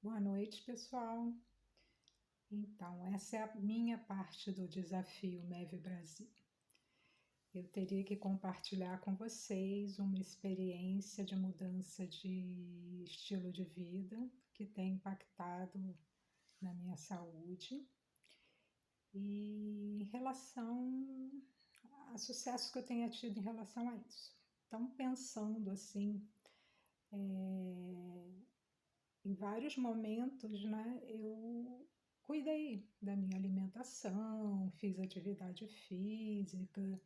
Boa noite, pessoal. Então, essa é a minha parte do desafio MEV Brasil. Eu teria que compartilhar com vocês uma experiência de mudança de estilo de vida que tem impactado na minha saúde e em relação a sucesso que eu tenha tido em relação a isso. Então, pensando assim, em vários momentos, né, eu cuidei da minha alimentação, fiz atividade física,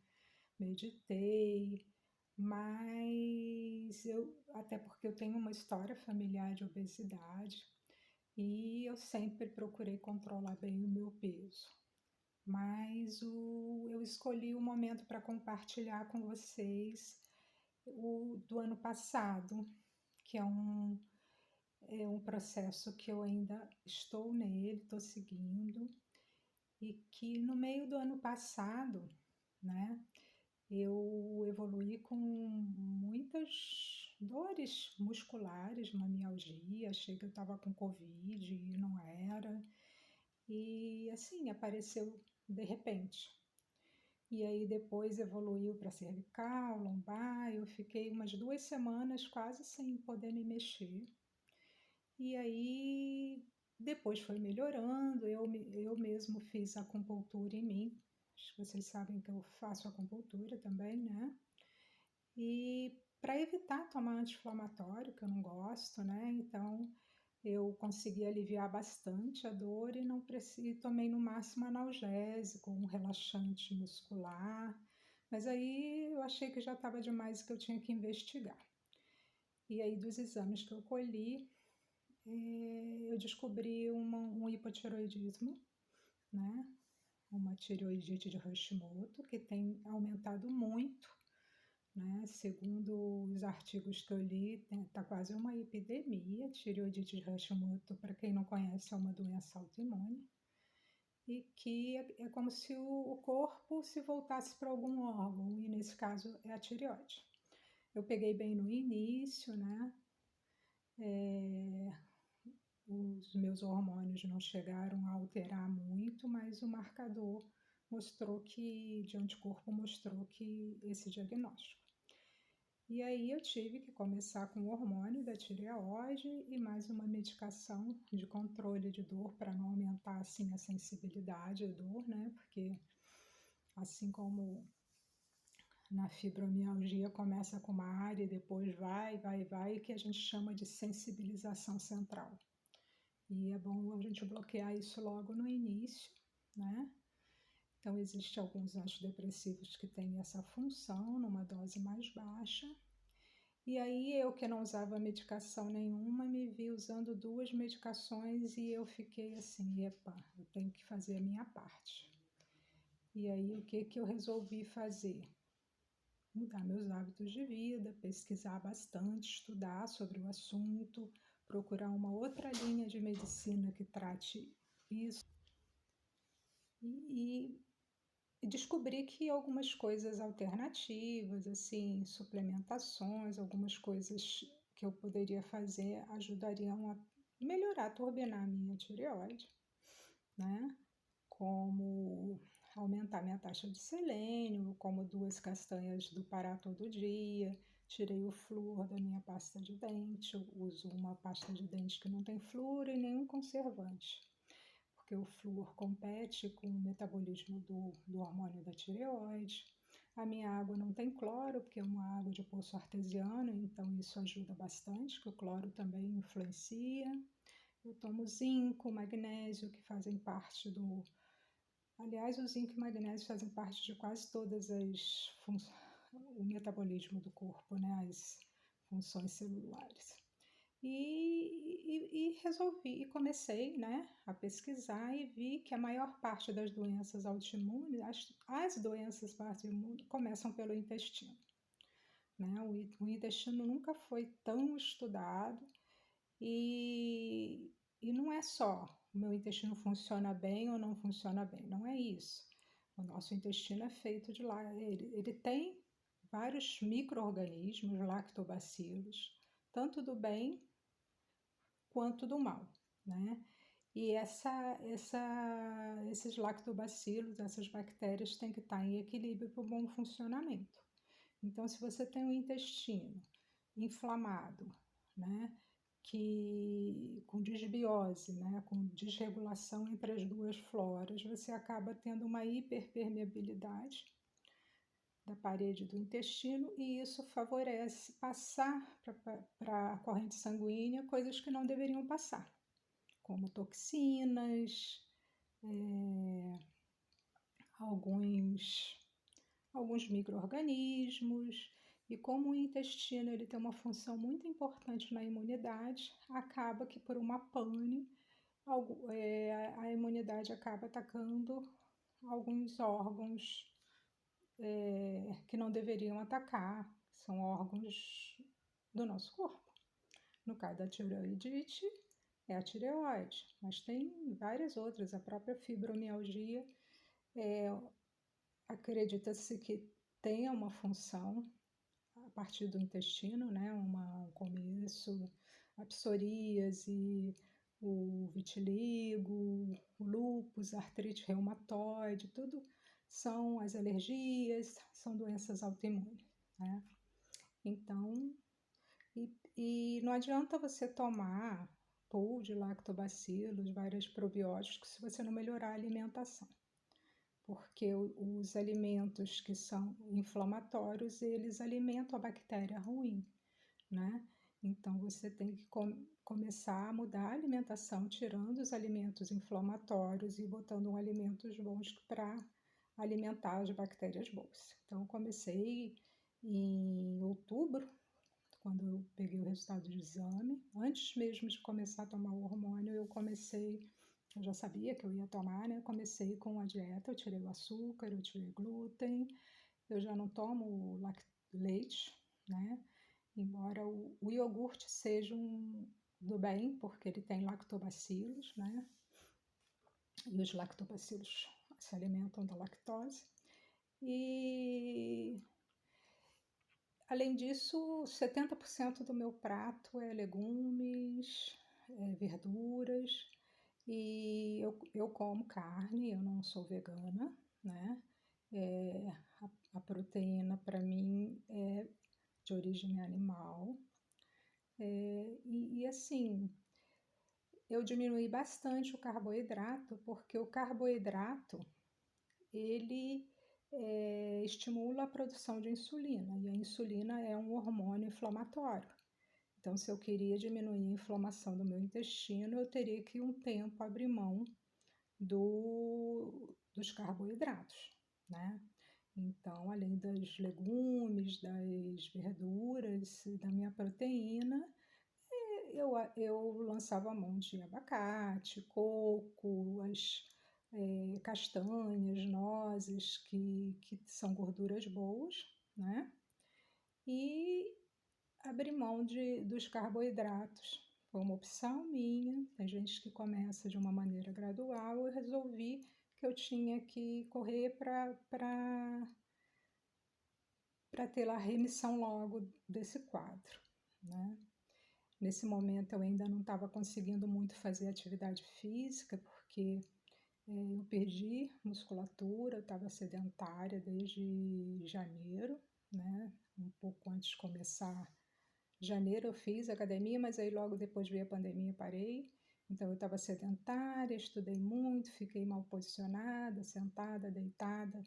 meditei, mas até porque eu tenho uma história familiar de obesidade e eu sempre procurei controlar bem o meu peso. Mas eu escolhi o momento para compartilhar com vocês o do ano passado, que é um processo que eu ainda estou nele, estou seguindo, e que no meio do ano passado, né, eu evoluí com muitas dores musculares, uma mialgia, achei que eu estava com Covid e não era, e assim, apareceu de repente. E aí depois evoluiu para cervical, lombar, eu fiquei umas 2 semanas quase sem poder me mexer. E aí depois foi melhorando, eu mesmo fiz acupuntura em mim. Acho que vocês sabem que eu faço acupuntura também, né? E para evitar tomar anti-inflamatório, que eu não gosto, né? Então eu consegui aliviar bastante a dor e não precisei, tomei no máximo analgésico, um relaxante muscular. Mas aí eu achei que já estava demais e que eu tinha que investigar. E aí dos exames que eu colhi, eu descobri um hipotiroidismo, né? Uma tireoidite de Hashimoto, que tem aumentado muito, né? Segundo os artigos que eu li, está quase uma epidemia. Tireoidite de Hashimoto, para quem não conhece, é uma doença autoimune e que é como se o corpo se voltasse para algum órgão, e nesse caso é a tireoide. Eu peguei bem no início, né? Os meus hormônios não chegaram a alterar muito, mas o marcador mostrou que, de anticorpo, mostrou que esse diagnóstico. E aí eu tive que começar com o hormônio da tireoide e mais uma medicação de controle de dor para não aumentar assim a sensibilidade à dor, né? Porque assim como na fibromialgia começa com uma área e depois vai, que a gente chama de sensibilização central. E é bom a gente bloquear isso logo no início, né? Então, existem alguns antidepressivos que têm essa função numa dose mais baixa. E aí, eu que não usava medicação nenhuma, me vi usando 2 medicações e eu fiquei assim, epa, eu tenho que fazer a minha parte. E aí, o que eu resolvi fazer? Mudar meus hábitos de vida, pesquisar bastante, estudar sobre o assunto, procurar uma outra linha de medicina que trate isso e descobri que algumas coisas alternativas, assim, suplementações, algumas coisas que eu poderia fazer ajudariam a melhorar, turbinar a minha tireoide, né? Como aumentar minha taxa de selênio, como 2 castanhas do Pará todo dia, tirei o flúor da minha pasta de dente, eu uso uma pasta de dente que não tem flúor e nenhum conservante, porque o flúor compete com o metabolismo do hormônio da tireoide. A minha água não tem cloro, porque é uma água de poço artesiano, então isso ajuda bastante, que o cloro também influencia. Eu tomo zinco, magnésio, que fazem parte do... Aliás, o zinco e o magnésio fazem parte de quase todas as o metabolismo do corpo, né? As funções celulares. E resolvi, e comecei, né, a pesquisar e vi que a maior parte das doenças autoimunes, as doenças autoimunes começam pelo intestino. Né? O intestino nunca foi tão estudado e não é só o meu intestino funciona bem ou não funciona bem, não é isso. O nosso intestino é feito de lá, ele tem vários micro-organismos, lactobacilos, tanto do bem quanto do mal. né? E esses lactobacilos, essas bactérias têm que estar em equilíbrio para o bom funcionamento. Então, se você tem um intestino inflamado, né, com desbiose, né, com desregulação entre as duas floras, você acaba tendo uma hiperpermeabilidade da parede do intestino e isso favorece passar para a corrente sanguínea coisas que não deveriam passar, como toxinas, alguns micro-organismos, e como o intestino ele tem uma função muito importante na imunidade, acaba que por uma pane a imunidade acaba atacando alguns órgãos que não deveriam atacar, são órgãos do nosso corpo. No caso da tireoidite, é a tireoide, mas tem várias outras, a própria fibromialgia, acredita-se que tenha uma função a partir do intestino, né? Um começo, a psoríase, o vitiligo, o lúpus, a artrite reumatoide, tudo são as alergias, são doenças autoimunes, né? Então, e não adianta você tomar pool de lactobacilos, vários probióticos, se você não melhorar a alimentação. Porque os alimentos que são inflamatórios, eles alimentam a bactéria ruim, né? Então, você tem que começar a mudar a alimentação, tirando os alimentos inflamatórios e botando alimentos bons para alimentar as bactérias boas. Então, eu comecei em outubro, quando eu peguei o resultado do exame. Antes mesmo de começar a tomar o hormônio, eu já sabia que eu ia tomar, né? Comecei com a dieta, eu tirei o açúcar, eu tirei glúten, eu já não tomo leite, né? Embora o iogurte seja do bem, porque ele tem lactobacilos, né? E os lactobacilos se alimentam da lactose. E, além disso, 70% do meu prato é legumes, verduras, e eu como carne, eu não sou vegana, né? A proteína, para mim, é de origem animal. Assim, eu diminui bastante o carboidrato, porque o carboidrato, ele estimula a produção de insulina, e a insulina é um hormônio inflamatório. Então, se eu queria diminuir a inflamação do meu intestino, eu teria que, um tempo, abrir mão dos carboidratos, né? Então, além dos legumes, das verduras, da minha proteína, eu lançava a mão de abacate, coco, as castanhas, nozes, que são gorduras boas, né? E abrir mão dos carboidratos. Foi uma opção minha. Tem gente que começa de uma maneira gradual. Eu resolvi que eu tinha que correr para ter a remissão logo desse quadro, né? Nesse momento eu ainda não estava conseguindo muito fazer atividade física, porque eu perdi musculatura, estava sedentária desde janeiro, né? Um pouco antes de começar janeiro eu fiz academia, mas aí logo depois veio a pandemia e parei. Então eu estava sedentária, estudei muito, fiquei mal posicionada, sentada, deitada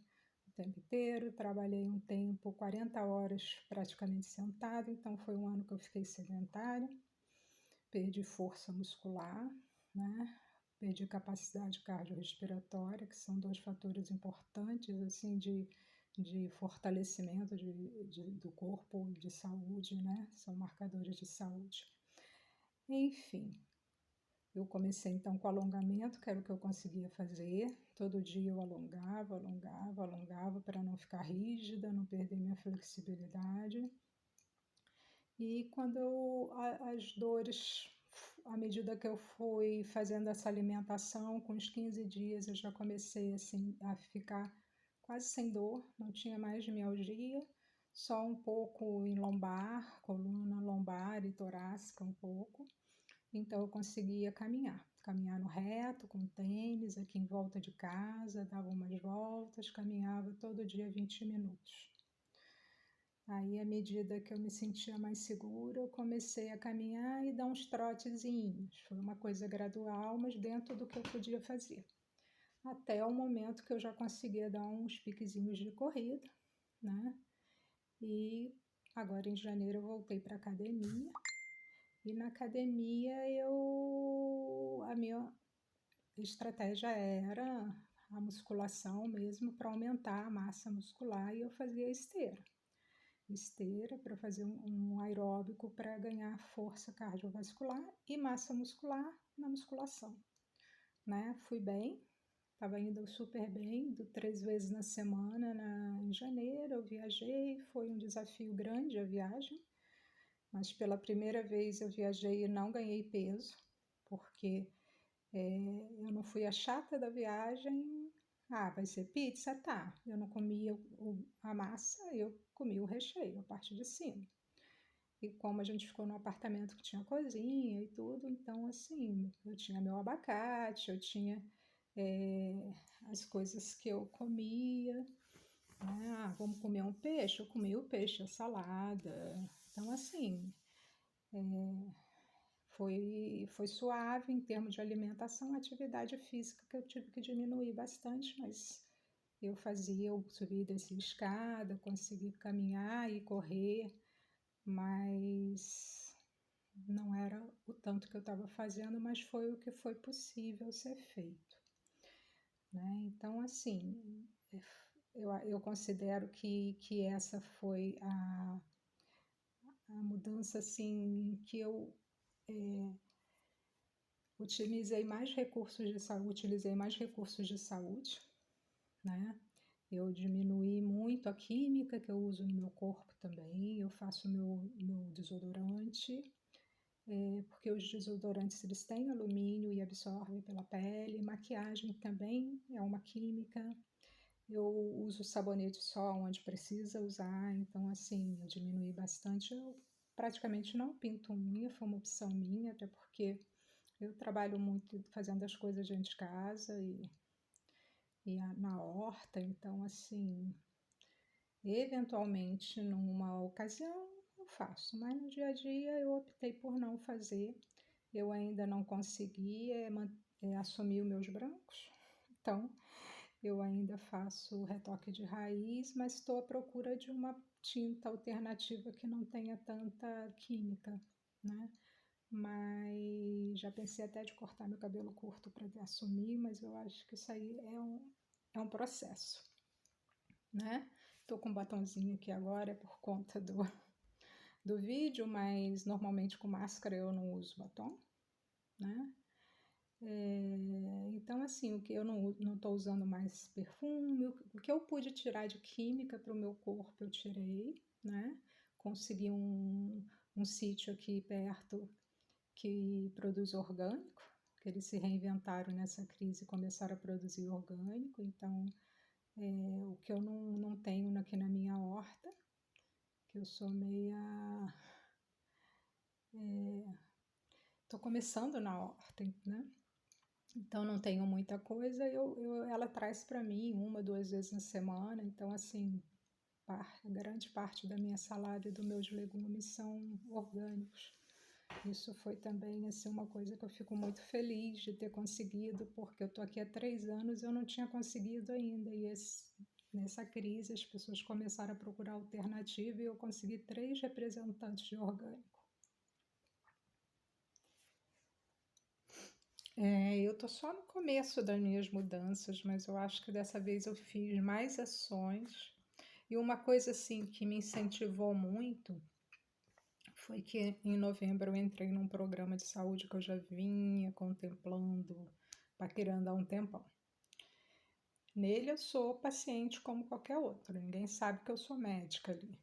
o tempo inteiro. Trabalhei um tempo, 40 horas praticamente sentada, então foi um ano que eu fiquei sedentária. Perdi força muscular, né? Perdi capacidade cardiorrespiratória, que são dois fatores importantes assim de fortalecimento do corpo, de saúde, né? São marcadores de saúde. Enfim, eu comecei então com alongamento, que era o que eu conseguia fazer. Todo dia eu alongava, alongava, alongava para não ficar rígida, não perder minha flexibilidade. E quando as dores, à medida que eu fui fazendo essa alimentação, com uns 15 dias eu já comecei assim, a ficar quase sem dor, não tinha mais mialgia, só um pouco em lombar, coluna lombar e torácica um pouco. então eu conseguia caminhar no reto, com tênis, aqui em volta de casa, dava umas voltas, caminhava todo dia 20 minutos. Aí, à medida que eu me sentia mais segura, eu comecei a caminhar e dar uns trotezinhos. Foi uma coisa gradual, mas dentro do que eu podia fazer. Até o momento que eu já conseguia dar uns piquezinhos de corrida, né? E agora em janeiro eu voltei para a academia. E na academia a minha estratégia era a musculação mesmo para aumentar a massa muscular e eu fazia esteira para fazer um aeróbico para ganhar força cardiovascular e massa muscular na musculação, né? Fui bem, estava indo super bem, 3 vezes na semana em janeiro eu viajei, foi um desafio grande a viagem, mas pela primeira vez eu viajei e não ganhei peso, porque eu não fui a chata da viagem. Ah, vai ser pizza? Tá. Eu não comia a massa, eu comia o recheio, a parte de cima. E como a gente ficou num apartamento que tinha cozinha e tudo, então assim, eu tinha meu abacate, eu tinha as coisas que eu comia. Né? Ah, vamos comer um peixe? Eu comia o peixe, a salada. Então assim, foi suave em termos de alimentação, atividade física que eu tive que diminuir bastante, mas eu subia e descia escada, consegui caminhar e correr, mas não era o tanto que eu estava fazendo, mas foi o que foi possível ser feito, né? Então, assim, eu considero que essa foi a mudança, assim, que eu utilizei mais recursos de saúde, né? Eu diminuí muito a química que eu uso no meu corpo também. Eu faço meu desodorante, porque os desodorantes eles têm alumínio e absorvem pela pele. Maquiagem também é uma química. Eu uso sabonete só onde precisa usar, então assim, eu diminuí bastante. Eu praticamente não pinto unha, foi uma opção minha, até porque eu trabalho muito fazendo as coisas dentro de casa na horta, então assim, eventualmente numa ocasião eu faço, mas no dia a dia eu optei por não fazer. Eu ainda não consegui assumir os meus brancos, então eu ainda faço retoque de raiz, mas estou à procura de uma tinta alternativa que não tenha tanta química, né? Mas já pensei até de cortar meu cabelo curto para assumir, mas eu acho que isso aí é um processo, né? Tô com um batonzinho aqui agora por conta do vídeo, mas normalmente com máscara eu não uso batom, né? Então, assim, o que eu não estou usando mais perfume, o que eu pude tirar de química para o meu corpo eu tirei, né? Consegui um sítio aqui perto que produz orgânico, que eles se reinventaram nessa crise e começaram a produzir orgânico. Então, o que eu não tenho aqui na minha horta, que eu sou meia... Estou começando na horta, né? Então, não tenho muita coisa, ela traz para mim 1, 2 vezes na semana. Então, assim, grande parte da minha salada e dos meus legumes são orgânicos. Isso foi também assim, uma coisa que eu fico muito feliz de ter conseguido, porque eu estou aqui há 3 anos e eu não tinha conseguido ainda. E nessa crise as pessoas começaram a procurar alternativa e eu consegui 3 representantes de orgânico. Eu estou só no começo das minhas mudanças, mas eu acho que dessa vez eu fiz mais ações. E uma coisa assim que me incentivou muito foi que em novembro eu entrei num programa de saúde que eu já vinha contemplando, paquerando há um tempão. Nele eu sou paciente como qualquer outro, ninguém sabe que eu sou médica ali.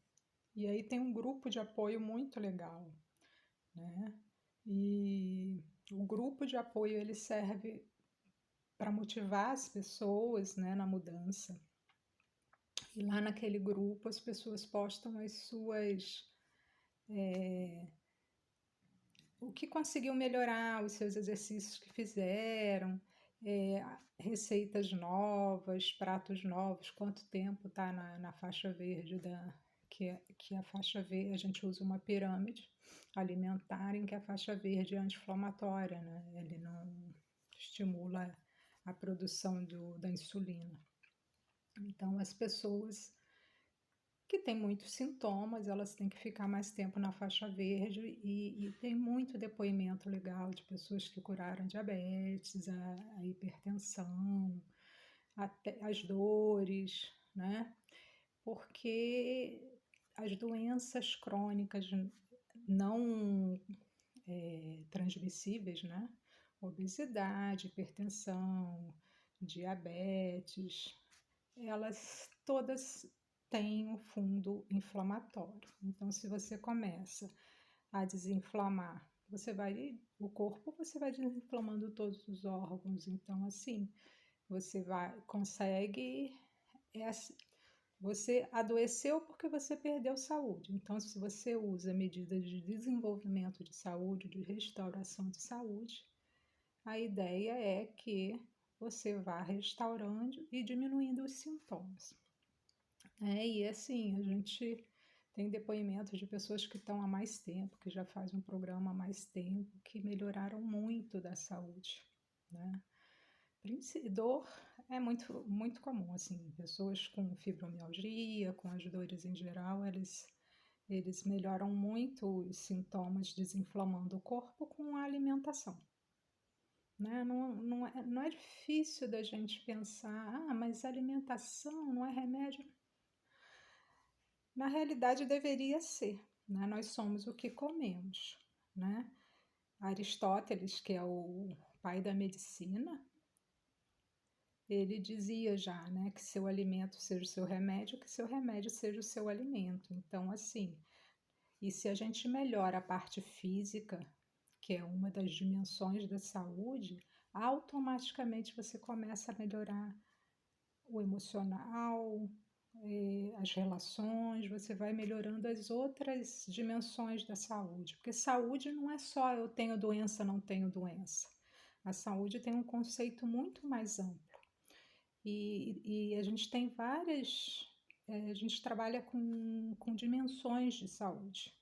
E aí tem um grupo de apoio muito legal, né? E o grupo de apoio ele serve para motivar as pessoas, né, na mudança. E lá naquele grupo as pessoas postam as suas o que conseguiu melhorar, os seus exercícios que fizeram, receitas novas, pratos novos, quanto tempo está na faixa verde que a faixa verde, a gente usa uma pirâmide alimentar em que a faixa verde é anti-inflamatória, né? Ele não estimula a produção da insulina. Então, as pessoas que têm muitos sintomas, elas têm que ficar mais tempo na faixa verde e tem muito depoimento legal de pessoas que curaram diabetes, a hipertensão, até as dores, né? Porque as doenças crônicas não transmissíveis, né? Obesidade, hipertensão, diabetes, elas todas têm um fundo inflamatório. Então, se você começa a desinflamar, o corpo você vai desinflamando todos os órgãos. Então, assim, consegue, você adoeceu porque você perdeu saúde. Então, se você usa medidas de desenvolvimento de saúde, de restauração de saúde, a ideia é que você vá restaurando e diminuindo os sintomas. E assim, a gente tem depoimentos de pessoas que estão há mais tempo, que já fazem um programa há mais tempo, que melhoraram muito da saúde, né? Dor é muito, muito comum, assim, pessoas com fibromialgia, com as dores em geral, eles melhoram muito os sintomas desinflamando o corpo com a alimentação. Né? Não é difícil da gente pensar, mas alimentação não é remédio. Na realidade, deveria ser, né? Nós somos o que comemos, né? Aristóteles, que é o pai da medicina, ele dizia já, né, que seu alimento seja o seu remédio, que seu remédio seja o seu alimento. Então, assim, e se a gente melhora a parte física, que é uma das dimensões da saúde, automaticamente você começa a melhorar o emocional, as relações, você vai melhorando as outras dimensões da saúde. Porque saúde não é só eu tenho doença, não tenho doença. A saúde tem um conceito muito mais amplo. E a gente tem a gente trabalha com dimensões de saúde,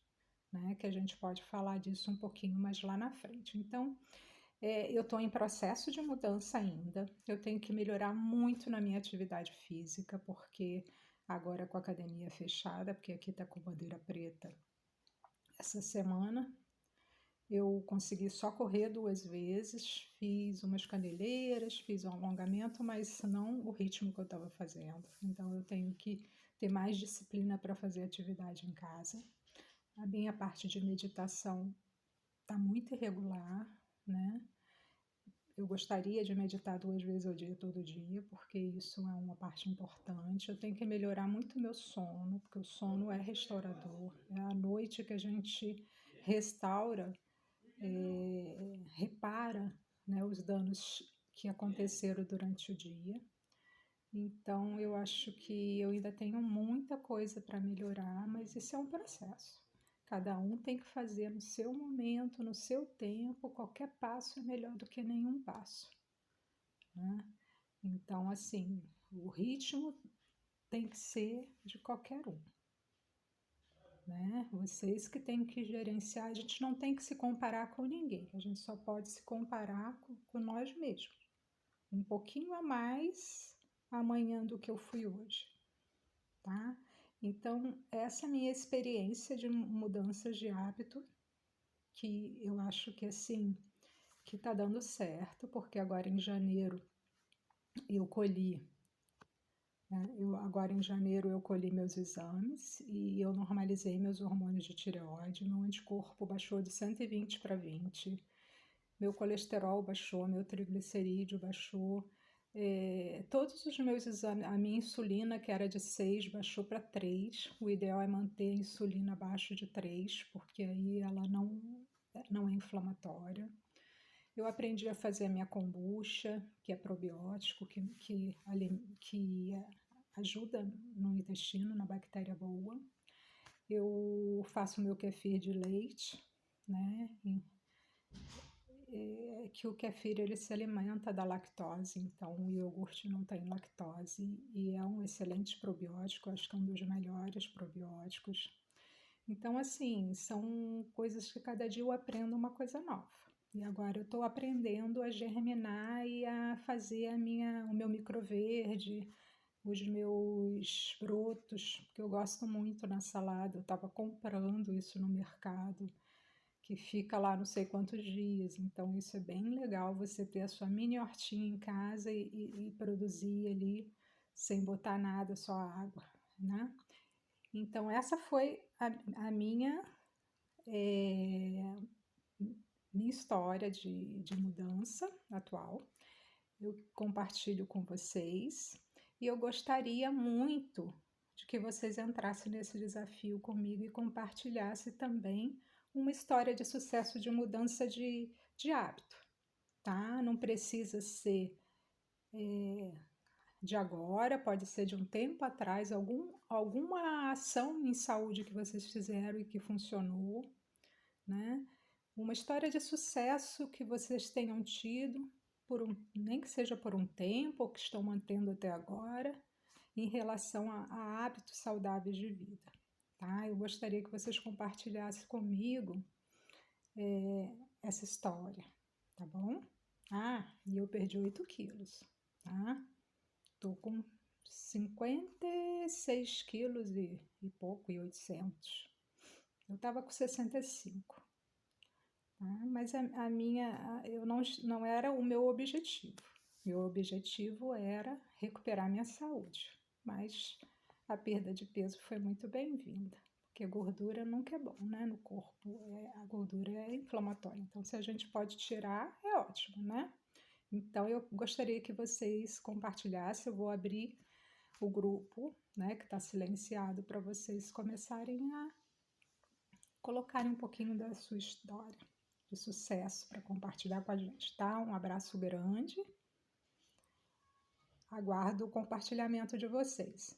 né? Que a gente pode falar disso um pouquinho mais lá na frente. Então, eu estou em processo de mudança ainda. Eu tenho que melhorar muito na minha atividade física, porque agora com a academia fechada, porque aqui está com bandeira preta essa semana, eu consegui só correr 2 vezes, fiz umas caneleiras, fiz um alongamento, mas não o ritmo que eu estava fazendo. Então eu tenho que ter mais disciplina para fazer atividade em casa. A minha parte de meditação está muito irregular, né? Eu gostaria de meditar 2 vezes ao dia, todo dia, porque isso é uma parte importante. Eu tenho que melhorar muito meu sono, porque o sono é restaurador. É à noite que a gente restaura, repara, né, os danos que aconteceram durante o dia. Então, eu acho que eu ainda tenho muita coisa para melhorar, mas isso é um processo. Cada um tem que fazer no seu momento, no seu tempo, qualquer passo é melhor do que nenhum passo, né? Então, assim, o ritmo tem que ser de qualquer um, né? Vocês que têm que gerenciar, a gente não tem que se comparar com ninguém, a gente só pode se comparar com nós mesmos. Um pouquinho a mais amanhã do que eu fui hoje, tá? Então, essa é a minha experiência de mudanças de hábito, que eu acho que assim, que tá dando certo, porque agora em janeiro eu colhi, né? Agora em janeiro eu colhi meus exames e eu normalizei meus hormônios de tireoide, meu anticorpo baixou de 120 para 20, meu colesterol baixou, meu triglicerídeo baixou, todos os meus exames, a minha insulina, que era de 6, baixou para 3. O ideal é manter a insulina abaixo de 3, porque aí ela não é inflamatória. Eu aprendi a fazer a minha kombucha, que é probiótico, que ajuda no intestino, na bactéria boa. Eu faço meu kefir de leite, né? que o kefir ele se alimenta da lactose, então o iogurte não tem lactose e é um excelente probiótico, acho que é um dos melhores probióticos. Então, assim, são coisas que cada dia eu aprendo uma coisa nova. E agora eu estou aprendendo a germinar e a fazer o meu microverde, os meus brotos, que eu gosto muito na salada. Eu estava comprando isso no mercado, que fica lá não sei quantos dias. Então, isso é bem legal, você ter a sua mini hortinha em casa e produzir ali sem botar nada, só água, né? Então, essa foi a é, minha história de mudança atual. Eu compartilho com vocês e eu gostaria muito de que vocês entrassem nesse desafio comigo e compartilhassem também uma história de sucesso de mudança de hábito, tá? Não precisa ser de agora, pode ser de um tempo atrás, alguma ação em saúde que vocês fizeram e que funcionou, né? Uma história de sucesso que vocês tenham tido, nem que seja por um tempo, ou que estão mantendo até agora, em relação a hábitos saudáveis de vida. Tá? Eu gostaria que vocês compartilhassem comigo essa história, tá bom? Ah, e eu perdi 8 quilos, tá? Tô com 56 quilos e pouco, e 800. Eu tava com 65. Tá? Mas eu não era o meu objetivo. Meu objetivo era recuperar minha saúde, mas a perda de peso foi muito bem-vinda, porque gordura nunca é bom, né? No corpo, a gordura é inflamatória, então se a gente pode tirar, é ótimo, né? Então eu gostaria que vocês compartilhassem, eu vou abrir o grupo, né, que está silenciado para vocês começarem a colocarem um pouquinho da sua história de sucesso para compartilhar com a gente, tá? Um abraço grande. Aguardo o compartilhamento de vocês.